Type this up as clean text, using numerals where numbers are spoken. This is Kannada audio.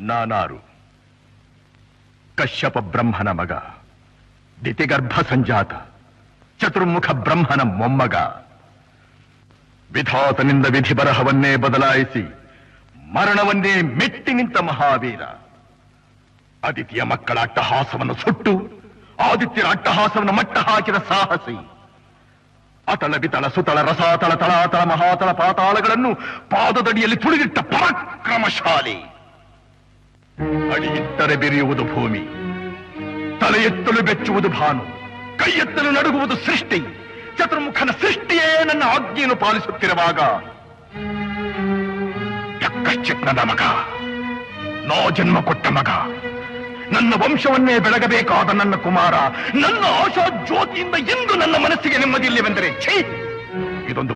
ನಾನಾರು ಕಶ್ಯಪ ಬ್ರಹ್ಮನ ಮಗ, ದಿತಿಗರ್ಭ ಸಂಜಾತ, ಚತುರ್ಮುಖ ಬ್ರಹ್ಮನ ಮೊಮ್ಮಗ. ವಿಧಾತನಿಂದ ವಿಧಿ ಬರಹವನ್ನೇ ಬದಲಾಯಿಸಿ ಮರಣವನ್ನೇ ಮೆಟ್ಟಿ ನಿಂತ ಮಹಾವೀರ. ಅದಿತಿಯ ಮಕ್ಕಳ ಅಟ್ಟಹಾಸವನ್ನು ಸುಟ್ಟು ಆದಿತ್ಯರ ಅಟ್ಟಹಾಸವನ್ನು ಮಟ್ಟ ಹಾಕಿದ ಸಾಹಸಿ. ಅತಳ ಬಿತಳ ಸುತಳ ರಸಾತಳ ತಳಾತಳ ಮಹಾತಳ ಪಾತಾಳಗಳನ್ನು ಪಾದದಡಿಯಲ್ಲಿ ತುಳಿದಿಟ್ಟ ಪರಾಕ್ರಮಶಾಲಿ. ಅಡಿಯಿಟ್ಟರೆ ಬೆರೆಯುವುದು ಭೂಮಿ, ತಲೆ ಎತ್ತಲು ಬೆಚ್ಚುವುದು ಭಾನು, ಕೈ ಎತ್ತಲು ನಡುಗುವುದು ಸೃಷ್ಟಿ. ಚತುರ್ಮುಖನ ಸೃಷ್ಟಿಯೇ ನನ್ನ ಆಜ್ಞೆಯನ್ನು ಪಾಲಿಸುತ್ತಿರುವಾಗ ಯಕ್ಕಶ್ಚಿತ್ನದ ಮಗ, ನೋ ಜನ್ಮ ಕೊಟ್ಟ ಮಗ, ನನ್ನ ವಂಶವನ್ನೇ ಬೆಳಗಬೇಕಾದ ನನ್ನ ಕುಮಾರ, ನನ್ನ ಆಶಾ ಜ್ಯೋತಿಯಿಂದ ಎಂದು ನನ್ನ ಮನಸ್ಸಿಗೆ ನೆಮ್ಮದಿಯಿಲ್ಲವೆಂದರೆ ಛೀ, ಇದೊಂದು